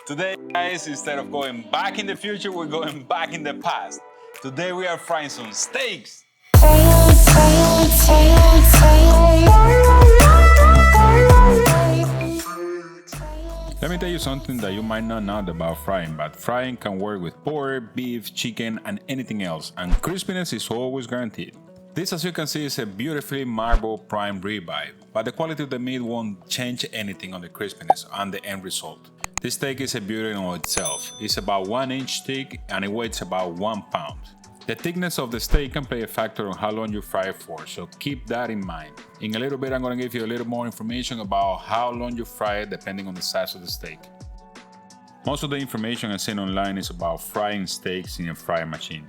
Today, guys, instead of going back in the future, we're going back in the past. Today we are frying some steaks. Let me tell you something that you might not know about frying, but frying can work with pork, beef, chicken, and anything else, and crispiness is always guaranteed. This, as you can see, is a beautifully marbled prime ribeye, but the quality of the meat won't change anything on the crispiness and the end result. This steak is a beauty in itself. It's about 1 inch thick and it weighs about 1 pound. The thickness of the steak can play a factor on how long you fry it for, so keep that in mind. In a little bit, I'm going to give you a little more information about how long you fry it depending on the size of the steak. Most of the information I've seen online is about frying steaks in a frying machine.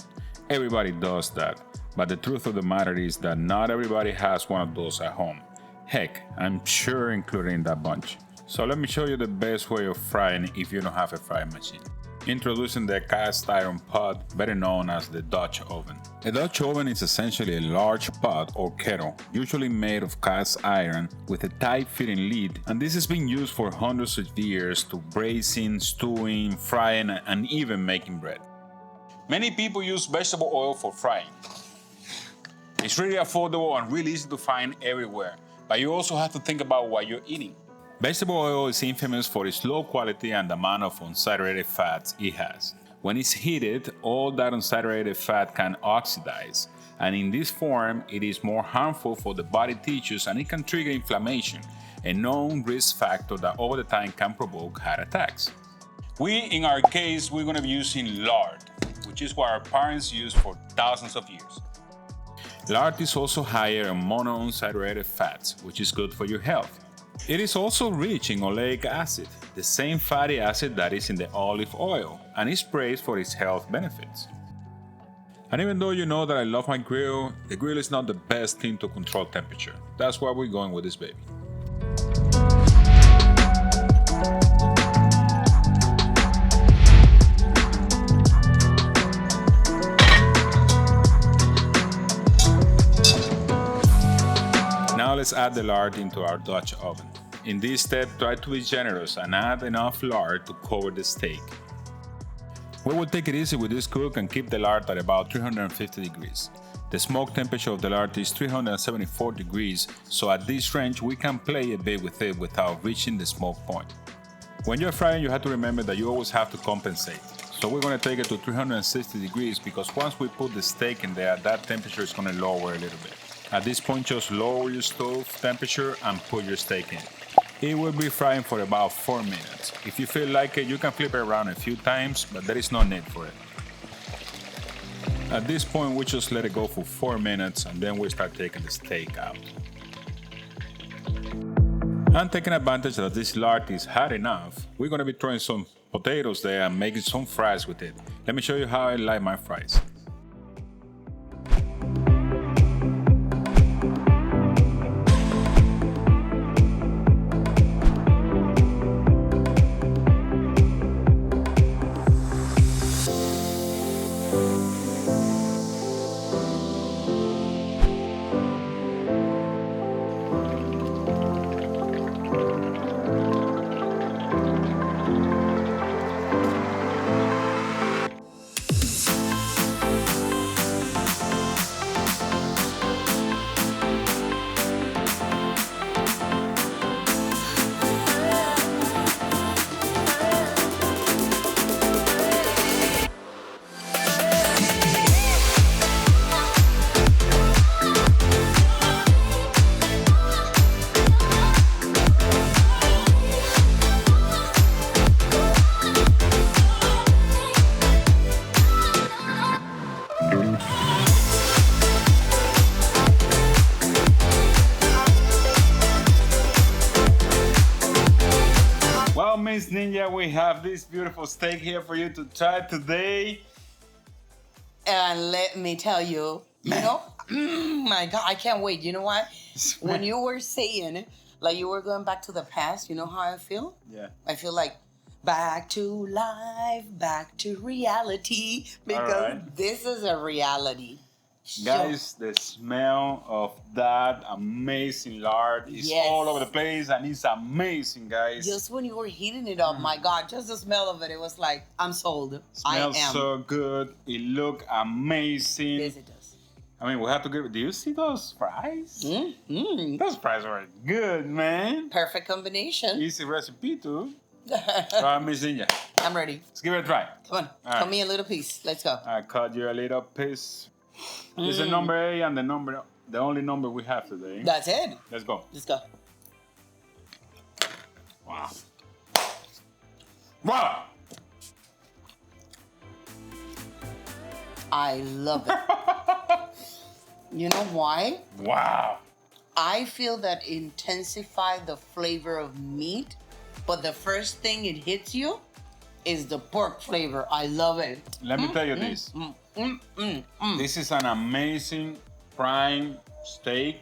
Everybody does that, but the truth of the matter is that not everybody has one of those at home. Heck, I'm sure included in that bunch. So let me show you the best way of frying if you don't have a frying machine. Introducing the cast iron pot, better known as the Dutch oven. A Dutch oven is essentially a large pot or kettle, usually made of cast iron with a tight-fitting lid, and this has been used for hundreds of years to braising, stewing, frying, and even making bread. Many people use vegetable oil for frying. It's really affordable and really easy to find everywhere, but you also have to think about what you're eating. Vegetable oil is infamous for its low quality and the amount of unsaturated fats it has. When it's heated, all that unsaturated fat can oxidize, and in this form, it is more harmful for the body tissues and it can trigger inflammation, a known risk factor that over the time can provoke heart attacks. In our case, we're going to be using lard, which is what our parents used for thousands of years. Lard is also higher in monounsaturated fats, which is good for your health. It is also rich in oleic acid, the same fatty acid that is in the olive oil, and is praised for its health benefits. And even though you know that I love my grill, the grill is not the best thing to control temperature. That's why we're going with this baby. Now let's add the lard into our Dutch oven. In this step, try to be generous and add enough lard to cover the steak. We will take it easy with this cook and keep the lard at about 350 degrees. The smoke temperature of the lard is 374 degrees, so at this range we can play a bit with it without reaching the smoke point. When you're frying, you have to remember that you always have to compensate. So we're going to take it to 360 degrees because once we put the steak in there, that temperature is going to lower a little bit. At this point, just lower your stove temperature and put your steak in. It will be frying for about 4 minutes. If you feel like it, you can flip it around a few times, but there is no need for it. At this point, we just let it go for 4 minutes and then we start taking the steak out. And taking advantage that this lard is hot enough, we're going to be throwing some potatoes there and making some fries with it. Let me show you how I like my fries. Miss Ninja, we have this beautiful steak here for you to try today. And let me tell you, my God, I can't wait. You know what? When you were saying, like you were going back to the past, you know how I feel? Yeah. I feel like back to life, back to reality, because this is a reality. Guys, the smell of that amazing lard is all over the place, and it's amazing, guys. Just when you were heating it up, my God, just the smell of it was like, I'm sold. Smells I am. so good. It look amazing. Yes, it does. I mean, we have to give. Do you see those fries? Mm-hmm. Those fries are good, man. Perfect combination. Easy recipe too. Alright, Miss Ninja. I'm ready. Let's give it a try. Come on, cut me a little piece. Let's go. I cut you a little piece. This is number 8 and the only number we have today. That's it. Let's go. Let's go. Wow. Wow. I love it. You know why? Wow. I feel that intensify the flavor of meat, but the first thing it hits you is the pork flavor. I love it. Let me tell you this. This is an amazing prime steak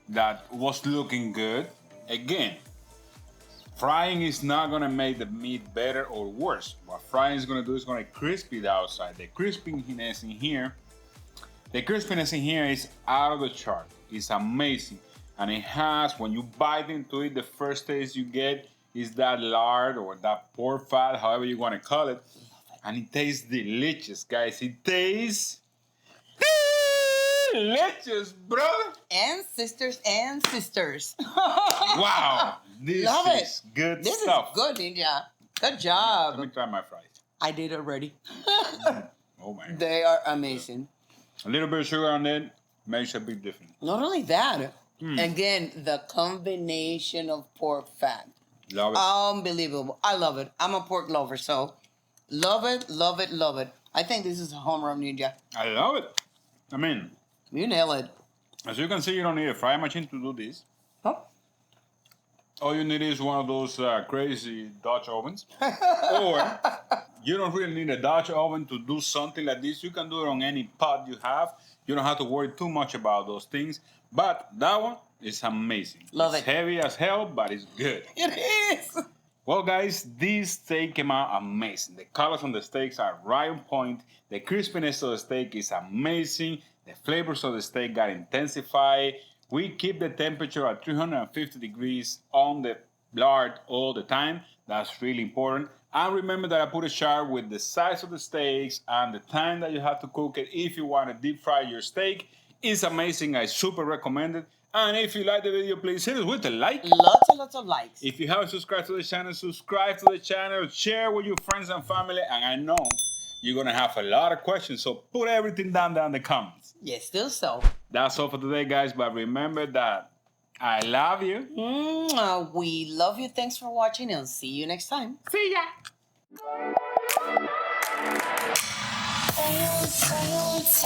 that was looking good. Again, frying is not gonna make the meat better or worse. What frying is gonna do is gonna crispy the outside. The crispiness in here is out of the chart. It's amazing. And it has, when you bite into it, the first taste you get is that lard or that pork fat, however you want to call it. And it tastes delicious, guys. It tastes delicious, brother. And sisters. Wow. This Love it. is good This stuff. is good, Ninja. Good job. Let me try my fries. I did already. Oh, man. They are amazing. A little bit of sugar on it makes a big difference. Not only that, again, the combination of pork fat. Love it. Unbelievable. I love it. I'm a pork lover, so love it, love it, love it. I think this is a home run, Ninja. I love it. I mean, You nail it. as you can see, you don't need a fry machine to do this. Huh? All you need is one of those crazy Dutch ovens. Or you don't really need a Dutch oven to do something like this. You can do it on any pot you have. You don't have to worry too much about those things. But that one is amazing. Love It's it. heavy as hell, but it's good. It is. Well, guys, this steak came out amazing. The colors on the steaks are right on point. The crispiness of the steak is amazing. The flavors of the steak got intensified. We keep the temperature at 350 degrees on the lard all the time. That's really important. And remember that I put a chart with the size of the steaks and the time that you have to cook it if you want to deep fry your steak. It's amazing. I super recommend it. And if you like the video, please hit us with a like. Lots and lots of likes. If you haven't subscribed to the channel, subscribe to the channel, share with your friends and family, and I know you're going to have a lot of questions, so put everything down in the comments. Yes, still so. That's all for today, guys, but remember that I love you. We love you. Thanks for watching, and see you next time. See ya! Say